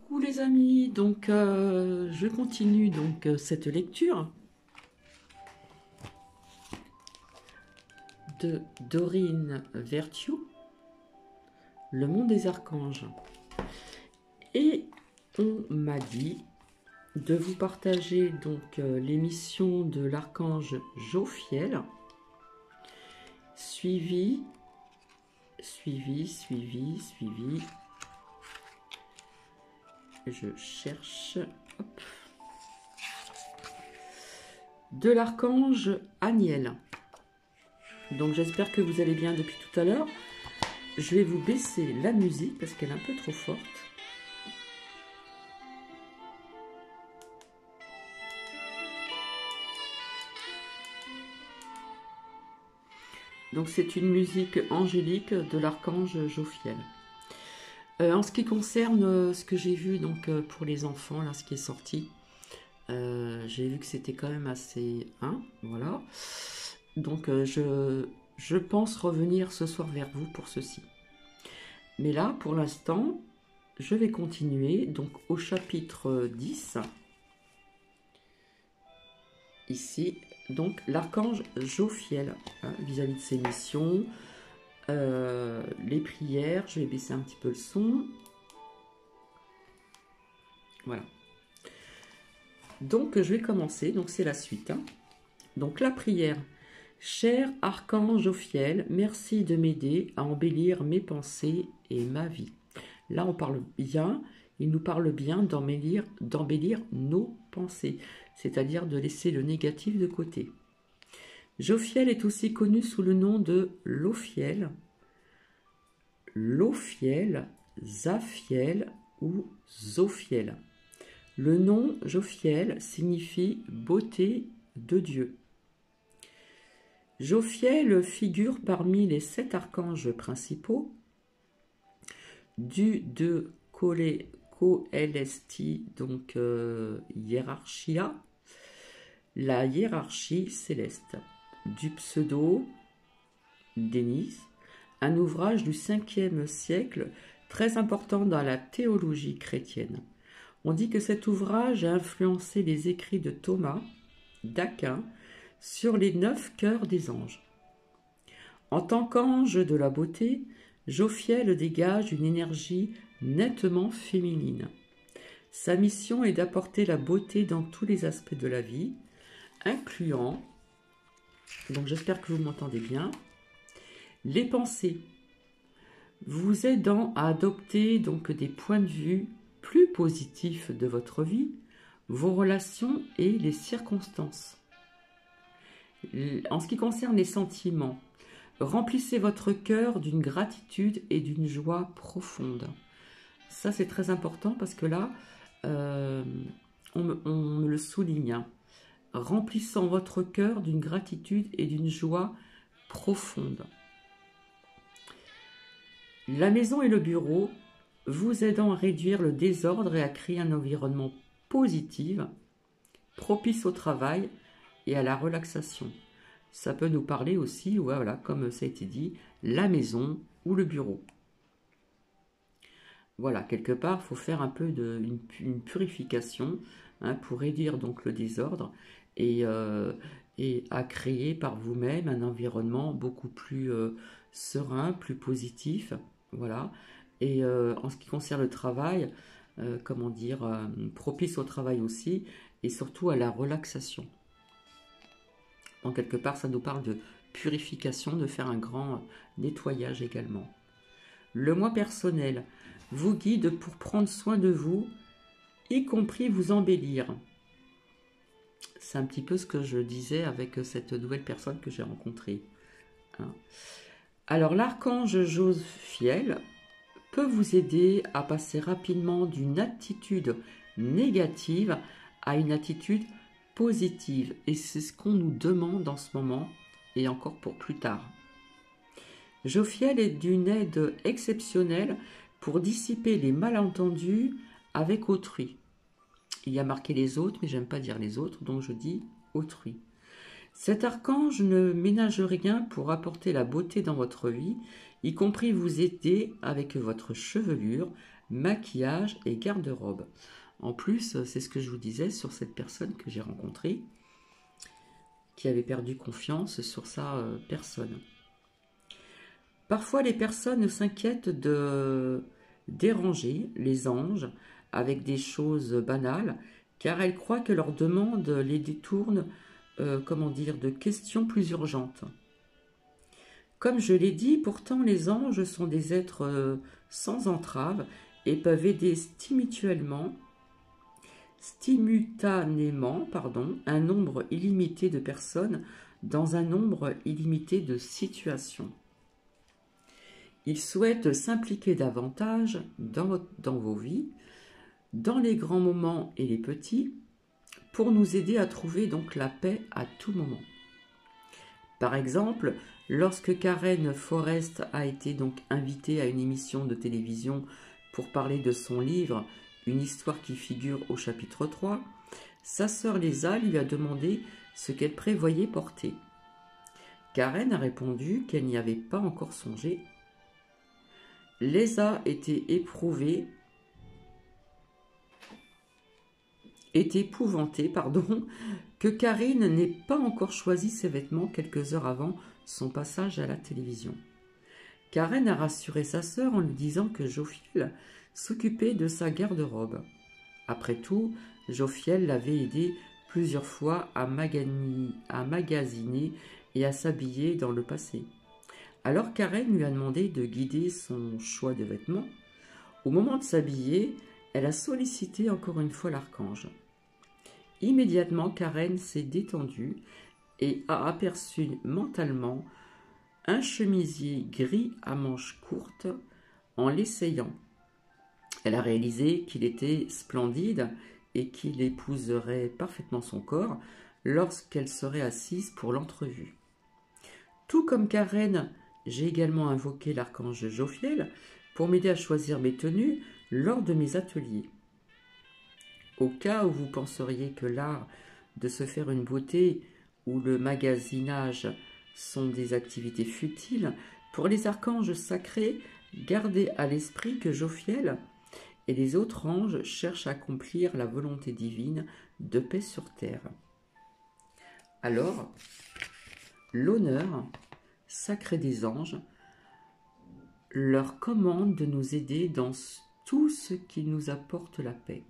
Coucou les amis, donc je continue cette lecture de Dorine Virtue, Le monde des archanges. Et on m'a dit de vous partager l'émission de l'archange Jophiel, suivi. Je cherche, hop, de l'archange Aniel. Donc j'espère que vous allez bien depuis tout à l'heure. Je vais vous baisser la musique parce qu'elle est un peu trop forte. Donc c'est une musique angélique de l'archange Jophiel. En ce qui concerne ce que j'ai vu pour les enfants, là, ce qui est sorti, j'ai vu que c'était quand même assez... voilà. Donc je pense revenir ce soir vers vous pour ceci. Mais là, pour l'instant, je vais continuer donc au chapitre 10. Ici, donc l'archange Jophiel, vis-à-vis de ses missions, les prières. Je vais baisser un petit peu le son. Voilà. Donc je vais commencer, donc c'est la suite. Donc la prière. Cher archange Jophiel, merci de m'aider à embellir mes pensées et ma vie. Là on parle bien, il nous parle bien d'embellir nos pensées, c'est-à-dire de laisser le négatif de côté. Jophiel est aussi connu sous le nom de Lophiel, Zaphiel ou Zophiel. Le nom Jophiel signifie beauté de Dieu. Jophiel figure parmi les 7 archanges principaux du de Coelesti, donc hiérarchia, la hiérarchie céleste, du pseudo Denis, un ouvrage du 5e siècle très important dans la théologie chrétienne. On dit que cet ouvrage a influencé les écrits de Thomas d'Aquin sur les 9 cœurs des anges. En tant qu'ange de la beauté, Jophiel dégage une énergie nettement féminine. Sa mission est d'apporter la beauté dans tous les aspects de la vie, incluant, donc j'espère que vous m'entendez bien, les pensées, vous aidant à adopter des points de vue plus positifs de votre vie, vos relations et les circonstances. En ce qui concerne les sentiments, remplissez votre cœur d'une gratitude et d'une joie profonde. Ça, c'est très important parce que là, on me le souligne. Remplissant votre cœur d'une gratitude et d'une joie profonde. La maison et le bureau, vous aidant à réduire le désordre et à créer un environnement positif, propice au travail et à la relaxation. Ça peut nous parler aussi, voilà, comme ça a été dit, la maison ou le bureau. Voilà, quelque part, il faut faire un peu une purification pour réduire le désordre et à créer par vous-même un environnement beaucoup plus serein, plus positif. Voilà. Et en ce qui concerne le travail, propice au travail aussi et surtout à la relaxation. Donc quelque part, ça nous parle de purification, de faire un grand nettoyage également. Le moi personnel vous guide pour prendre soin de vous, y compris vous embellir. C'est un petit peu ce que je disais avec cette nouvelle personne que j'ai rencontrée. Alors l'archange Jophiel peut vous aider à passer rapidement d'une attitude négative à une attitude positive. Et c'est ce qu'on nous demande en ce moment et encore pour plus tard. Jophiel est d'une aide exceptionnelle pour dissiper les malentendus avec autrui. Il y a marqué les autres, mais j'aime pas dire les autres, donc je dis autrui. Cet archange ne ménage rien pour apporter la beauté dans votre vie, y compris vous aider avec votre chevelure, maquillage et garde-robe. En plus, c'est ce que je vous disais sur cette personne que j'ai rencontrée, qui avait perdu confiance sur sa personne. Parfois, les personnes s'inquiètent de déranger les anges avec des choses banales, car elles croient que leurs demandes les détournent, de questions plus urgentes. Comme je l'ai dit, pourtant les anges sont des êtres sans entrave et peuvent aider simultanément, un nombre illimité de personnes dans un nombre illimité de situations. Ils souhaitent s'impliquer davantage dans vos vies, dans les grands moments et les petits, pour nous aider à trouver donc la paix à tout moment. Par exemple, lorsque Karen Forrest a été donc invitée à une émission de télévision pour parler de son livre « Une histoire qui figure au chapitre 3 », sa sœur Lisa lui a demandé ce qu'elle prévoyait porter. Karen a répondu qu'elle n'y avait pas encore songé. Lisa était épouvantée, que Karine n'ait pas encore choisi ses vêtements quelques heures avant son passage à la télévision. Karen a rassuré sa sœur en lui disant que Jophiel s'occupait de sa garde-robe. Après tout, Jophiel l'avait aidé plusieurs fois à magasiner et à s'habiller dans le passé. Alors Karen lui a demandé de guider son choix de vêtements. Au moment de s'habiller, elle a sollicité encore une fois l'archange. Immédiatement, Karen s'est détendue et a aperçu mentalement un chemisier gris à manches courtes en l'essayant. Elle a réalisé qu'il était splendide et qu'il épouserait parfaitement son corps lorsqu'elle serait assise pour l'entrevue. Tout comme Karen, j'ai également invoqué l'archange Jophiel pour m'aider à choisir mes tenues lors de mes ateliers. Au cas où vous penseriez que l'art de se faire une beauté ou le magasinage sont des activités futiles, pour les archanges sacrés, gardez à l'esprit que Jophiel et les autres anges cherchent à accomplir la volonté divine de paix sur terre. Alors, l'honneur sacré des anges leur commande de nous aider dans tout ce qui nous apporte la paix.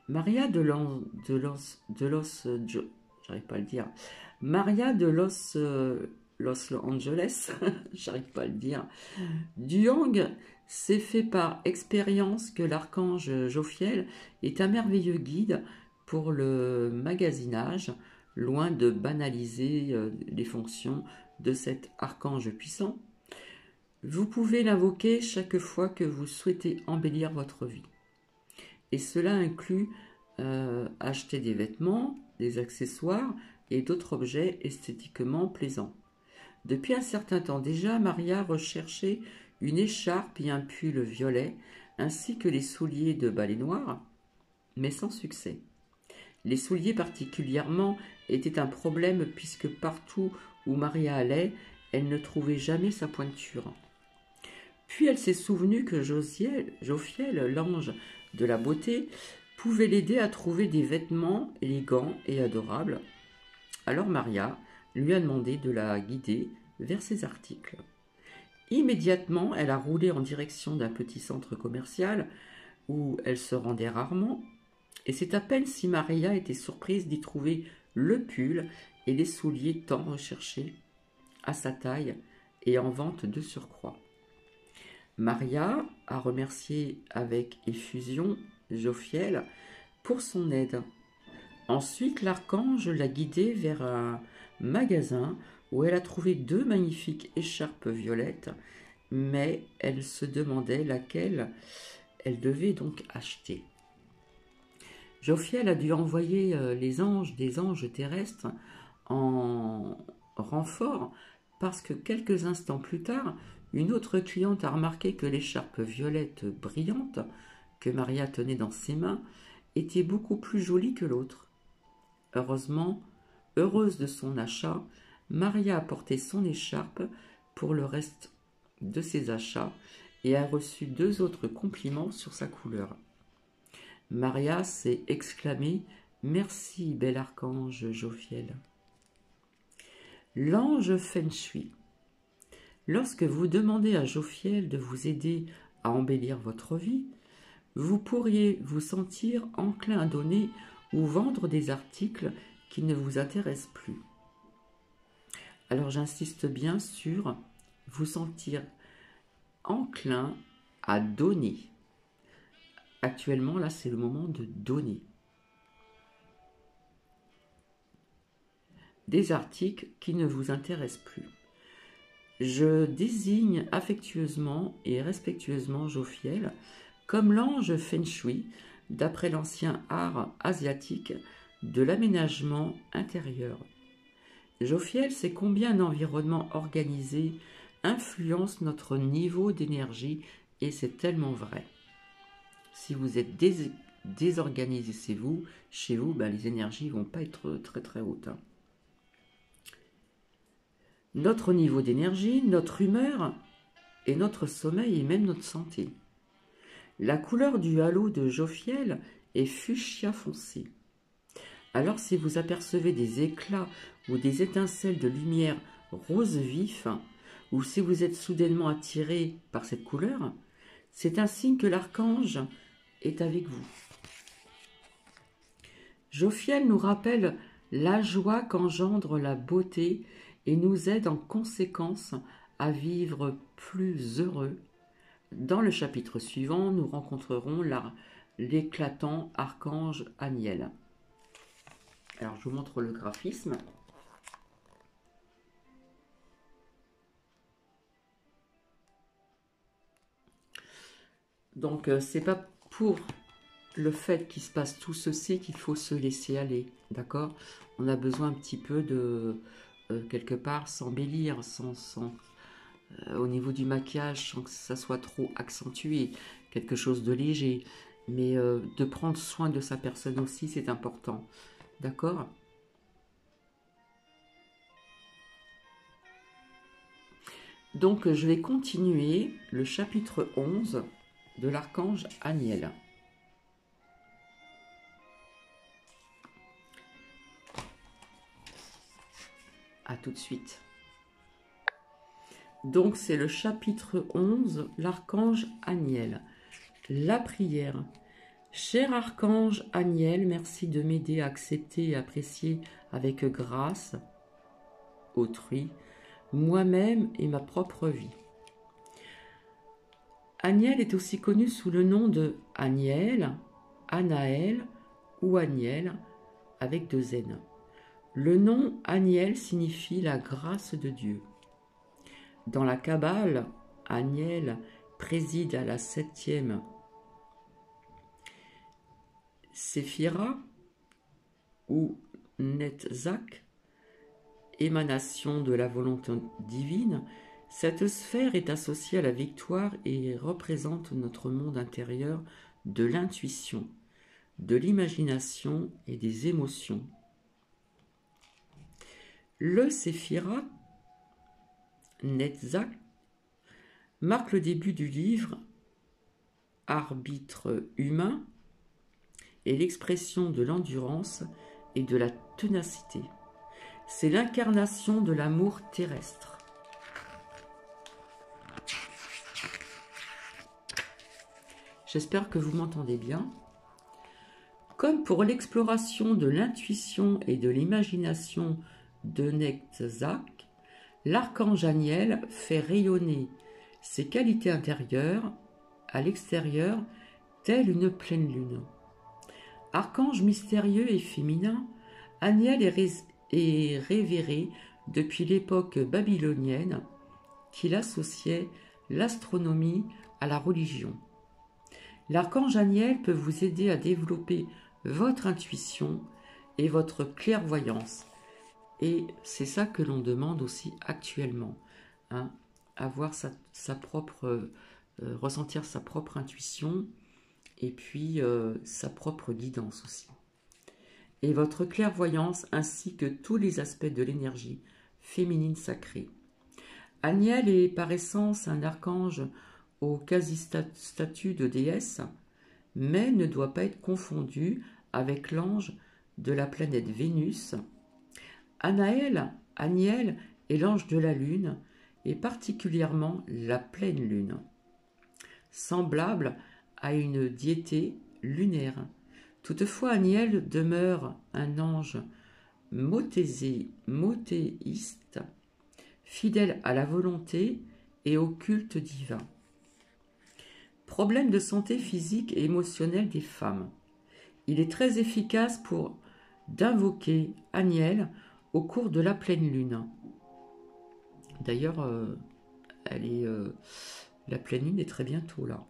Maria de Los Angeles, j'arrive pas à le dire, Duong s'est fait par expérience que l'archange Jophiel est un merveilleux guide pour le magasinage, loin de banaliser les fonctions de cet archange puissant. Vous pouvez l'invoquer chaque fois que vous souhaitez embellir votre vie. Et cela inclut acheter des vêtements, des accessoires et d'autres objets esthétiquement plaisants. Depuis un certain temps déjà, Maria recherchait une écharpe et un pull violet, ainsi que les souliers de balai noir, mais sans succès. Les souliers particulièrement étaient un problème puisque partout où Maria allait, elle ne trouvait jamais sa pointure. Puis elle s'est souvenue que Jophiel, l'ange de la beauté, pouvait l'aider à trouver des vêtements élégants et adorables. Alors Maria lui a demandé de la guider vers ces articles. Immédiatement, elle a roulé en direction d'un petit centre commercial où elle se rendait rarement, et c'est à peine si Maria était surprise d'y trouver le pull et les souliers tant recherchés, à sa taille et en vente de surcroît. Maria a remercié avec effusion Jophiel pour son aide. Ensuite, l'archange l'a guidée vers un magasin où elle a trouvé 2 magnifiques écharpes violettes, mais elle se demandait laquelle elle devait donc acheter. Jophiel a dû envoyer des anges terrestres en renfort parce que quelques instants plus tard, une autre cliente a remarqué que l'écharpe violette brillante que Maria tenait dans ses mains était beaucoup plus jolie que l'autre. Heureusement, heureuse de son achat, Maria a porté son écharpe pour le reste de ses achats et a reçu 2 autres compliments sur sa couleur. Maria s'est exclamée « Merci, bel archange Jophiel ». L'ange Feng Shui. Lorsque vous demandez à Jophiel de vous aider à embellir votre vie, vous pourriez vous sentir enclin à donner ou vendre des articles qui ne vous intéressent plus. Alors j'insiste bien sur vous sentir enclin à donner. Actuellement, là, c'est le moment de donner. Des articles qui ne vous intéressent plus. Je désigne affectueusement et respectueusement Jophiel comme l'ange Feng Shui, d'après l'ancien art asiatique de l'aménagement intérieur. Jophiel sait combien un environnement organisé influence notre niveau d'énergie et c'est tellement vrai. Si vous êtes désorganisé chez vous, les énergies ne vont pas être très très hautes. Notre niveau d'énergie, notre humeur et notre sommeil et même notre santé. La couleur du halo de Jophiel est fuchsia foncé. Alors si vous apercevez des éclats ou des étincelles de lumière rose vif, ou si vous êtes soudainement attiré par cette couleur, c'est un signe que l'archange est avec vous. Jophiel nous rappelle la joie qu'engendre la beauté et nous aide en conséquence à vivre plus heureux. Dans le chapitre suivant, nous rencontrerons l'éclatant archange Aniel. Alors, je vous montre le graphisme. Donc, c'est pas pour le fait qu'il se passe tout ceci qu'il faut se laisser aller, d'accord? On a besoin un petit peu de, quelque part, s'embellir, au niveau du maquillage, sans que ça soit trop accentué, quelque chose de léger. Mais de prendre soin de sa personne aussi, c'est important, d'accord? Donc, je vais continuer le chapitre 11 de l'archange Aniel. À tout de suite. Donc, c'est le chapitre 11, l'archange Aniel. La prière. Cher archange Aniel, merci de m'aider à accepter et apprécier avec grâce autrui, moi-même et ma propre vie. Aniel est aussi connu sous le nom de Aniel, Anaël ou Aniel avec 2 N. Le nom Aniel signifie la grâce de Dieu. Dans la Kabbale, Aniel préside à la 7e Séphira ou Netzach, émanation de la volonté divine. Cette sphère est associée à la victoire et représente notre monde intérieur de l'intuition, de l'imagination et des émotions. Le Séphira Netzach marque le début du livre Arbitre humain et l'expression de l'endurance et de la ténacité. C'est l'incarnation de l'amour terrestre. J'espère que vous m'entendez bien. Comme pour l'exploration de l'intuition et de l'imagination de Netzach, l'archange Aniel fait rayonner ses qualités intérieures à l'extérieur, telle une pleine lune. Archange mystérieux et féminin, Aniel est révéré depuis l'époque babylonienne qu'il associait l'astronomie à la religion. L'archange Aniel peut vous aider à développer votre intuition et votre clairvoyance. Et c'est ça que l'on demande aussi actuellement, hein, avoir sa propre, ressentir sa propre intuition et puis sa propre guidance aussi. Et votre clairvoyance ainsi que tous les aspects de l'énergie féminine sacrée. Aniel est par essence un archange au quasi-statut de déesse, mais ne doit pas être confondue avec l'ange de la planète Vénus. Anaël, Aniel est l'ange de la lune, et particulièrement la pleine lune, semblable à une diété lunaire. Toutefois, Aniel demeure un ange mothéiste, fidèle à la volonté et au culte divin. Problème de santé physique et émotionnelle des femmes. Il est très efficace pour d'invoquer Aniel au cours de la pleine lune. D'ailleurs, la pleine lune est très bientôt là.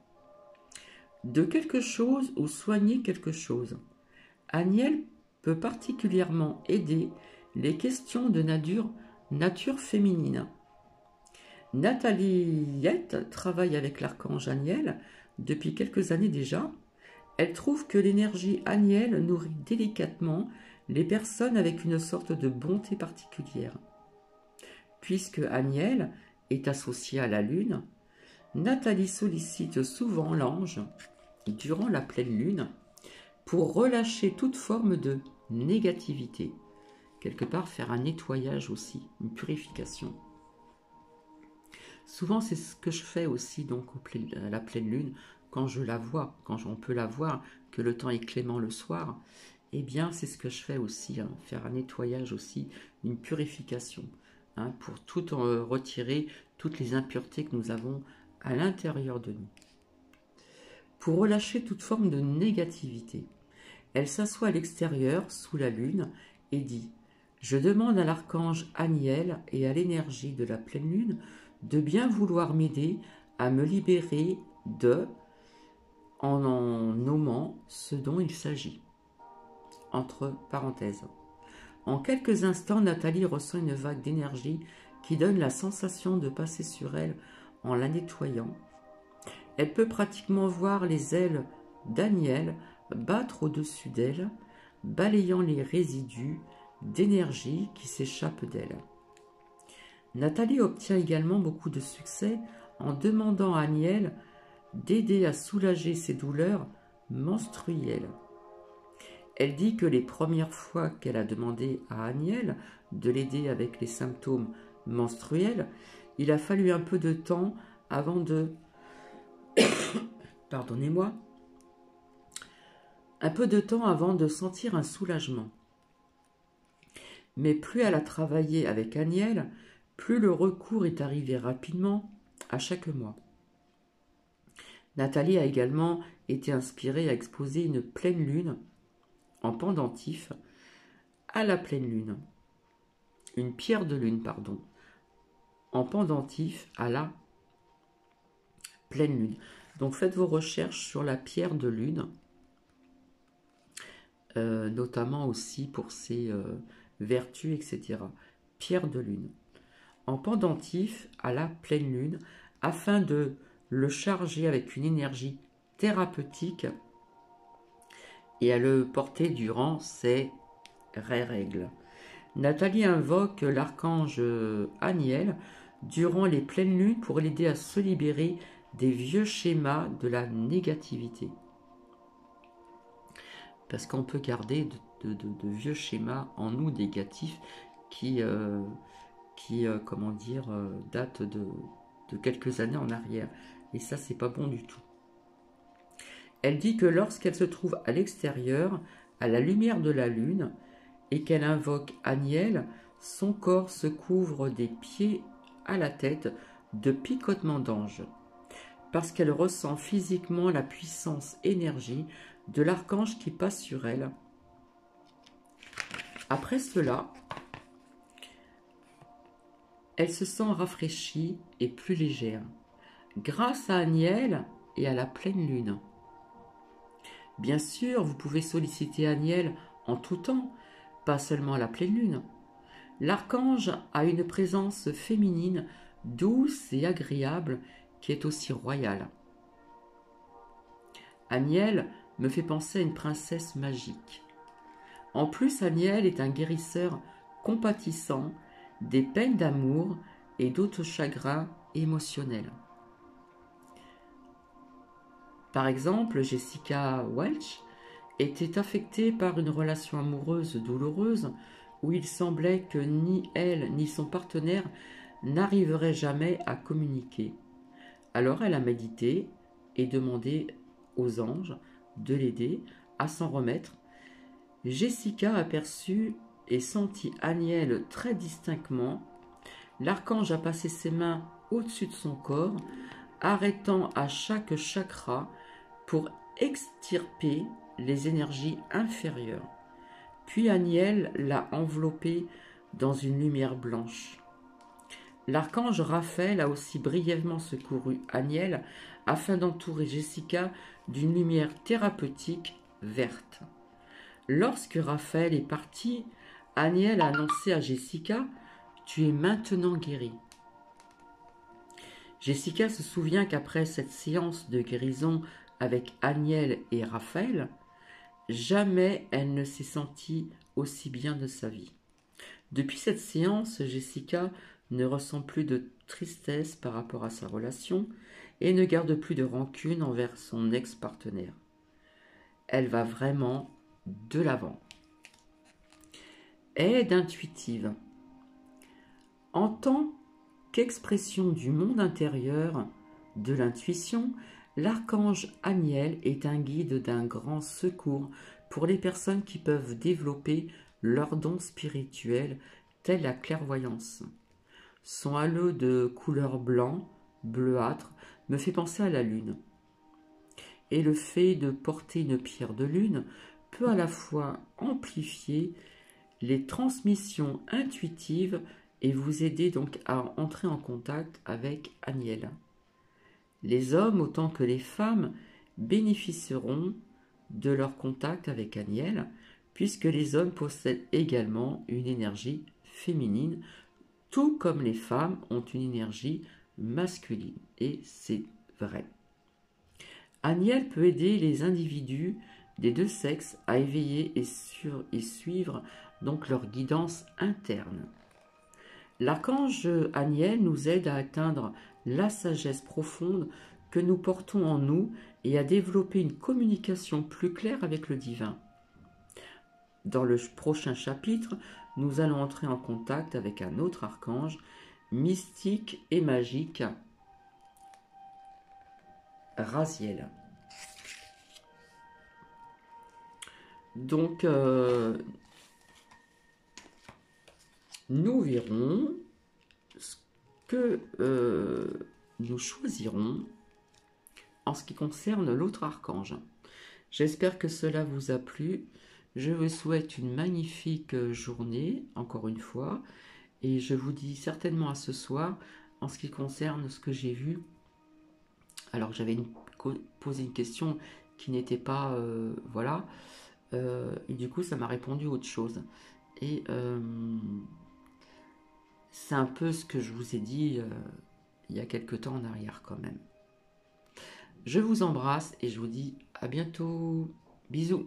De quelque chose ou soigner quelque chose. Aniel peut particulièrement aider les questions de nature féminine. Nataliette travaille avec l'archange Aniel depuis quelques années déjà. Elle trouve que l'énergie Aniel nourrit délicatement les personnes avec une sorte de bonté particulière. Puisque Aniel est associé à la lune, Nathalie sollicite souvent l'ange durant la pleine lune pour relâcher toute forme de négativité. Quelque part, faire un nettoyage aussi, une purification. Souvent, c'est ce que je fais aussi donc à la pleine lune, quand je la vois, quand on peut la voir, que le temps est clément le soir. Eh bien, c'est ce que je fais aussi, hein, faire un nettoyage aussi, une purification, hein, pour tout retirer toutes les impuretés que nous avons à l'intérieur de nous. Pour relâcher toute forme de négativité, elle s'assoit à l'extérieur, sous la lune, et dit « Je demande à l'archange Aniel et à l'énergie de la pleine lune de bien vouloir m'aider à me libérer de, en nommant ce dont il s'agit. » Entre parenthèses. En quelques instants, Nathalie ressent une vague d'énergie qui donne la sensation de passer sur elle en la nettoyant. Elle peut pratiquement voir les ailes d'Aniel battre au-dessus d'elle, balayant les résidus d'énergie qui s'échappent d'elle. Nathalie obtient également beaucoup de succès en demandant à Aniel d'aider à soulager ses douleurs menstruelles. Elle dit que les premières fois qu'elle a demandé à Aniel de l'aider avec les symptômes menstruels, il a fallu un peu de temps avant de... Pardonnez-moi. Un peu de temps avant de sentir un soulagement. Mais plus elle a travaillé avec Aniel, plus le recours est arrivé rapidement à chaque mois. Nathalie a également été inspirée à exposer une pleine lune en pendentif à la pleine lune. Une pierre de lune, pardon, en pendentif à la pleine lune. Donc faites vos recherches sur la pierre de lune, notamment aussi pour ses vertus, etc. Pierre de lune, en pendentif à la pleine lune, afin de le charger avec une énergie thérapeutique et à le porter durant ses règles. Nathalie invoque l'archange Aniel durant les pleines lunes pour l'aider à se libérer des vieux schémas de la négativité. Parce qu'on peut garder de vieux schémas en nous négatifs qui datent de quelques années en arrière. Et ça, c'est pas bon du tout. Elle dit que lorsqu'elle se trouve à l'extérieur, à la lumière de la lune, et qu'elle invoque Aniel, son corps se couvre des pieds à la tête de picotements d'anges, parce qu'elle ressent physiquement la puissance énergie de l'archange qui passe sur elle. Après cela, elle se sent rafraîchie et plus légère, grâce à Aniel et à la pleine lune. Bien sûr, vous pouvez solliciter Aniel en tout temps, pas seulement à la pleine lune. L'archange a une présence féminine douce et agréable qui est aussi royale. Aniel me fait penser à une princesse magique. En plus, Aniel est un guérisseur compatissant des peines d'amour et d'autres chagrins émotionnels. Par exemple, Jessica Welch était affectée par une relation amoureuse douloureuse où il semblait que ni elle ni son partenaire n'arriveraient jamais à communiquer. Alors elle a médité et demandé aux anges de l'aider à s'en remettre. Jessica aperçut et sentit Aniel très distinctement. L'archange a passé ses mains au-dessus de son corps, arrêtant à chaque chakra pour extirper les énergies inférieures. Puis Aniel l'a enveloppé dans une lumière blanche. L'archange Raphaël a aussi brièvement secouru Aniel afin d'entourer Jessica d'une lumière thérapeutique verte. Lorsque Raphaël est parti, Aniel a annoncé à Jessica « Tu es maintenant guérie ». Jessica se souvient qu'après cette séance de guérison avec Aniel et Raphaël, jamais elle ne s'est sentie aussi bien de sa vie. Depuis cette séance, Jessica ne ressent plus de tristesse par rapport à sa relation et ne garde plus de rancune envers son ex-partenaire. Elle va vraiment de l'avant. Aide intuitive. En tant qu'expression du monde intérieur, de l'intuition, l'archange Aniel est un guide d'un grand secours pour les personnes qui peuvent développer leurs dons spirituels, tels la clairvoyance. Son halo de couleur blanc, bleuâtre, me fait penser à la lune. Et le fait de porter une pierre de lune peut à la fois amplifier les transmissions intuitives et vous aider donc à entrer en contact avec Aniel. Les hommes autant que les femmes bénéficieront de leur contact avec Aniel, puisque les hommes possèdent également une énergie féminine, tout comme les femmes ont une énergie masculine. Et c'est vrai. Aniel peut aider les individus des deux sexes à éveiller et suivre donc leur guidance interne. L'archange Aniel nous aide à atteindre la sagesse profonde que nous portons en nous et à développer une communication plus claire avec le divin. Dans le prochain chapitre, nous allons entrer en contact avec un autre archange, mystique et magique, Raziel. Donc, nous verrons ce que nous choisirons en ce qui concerne l'autre archange. J'espère que cela vous a plu. Je vous souhaite une magnifique journée, encore une fois, et je vous dis certainement à ce soir en ce qui concerne ce que j'ai vu. Alors j'avais posé une question qui n'était pas, voilà, et du coup ça m'a répondu autre chose. Et c'est un peu ce que je vous ai dit il y a quelque temps en arrière quand même. Je vous embrasse et je vous dis à bientôt. Bisous.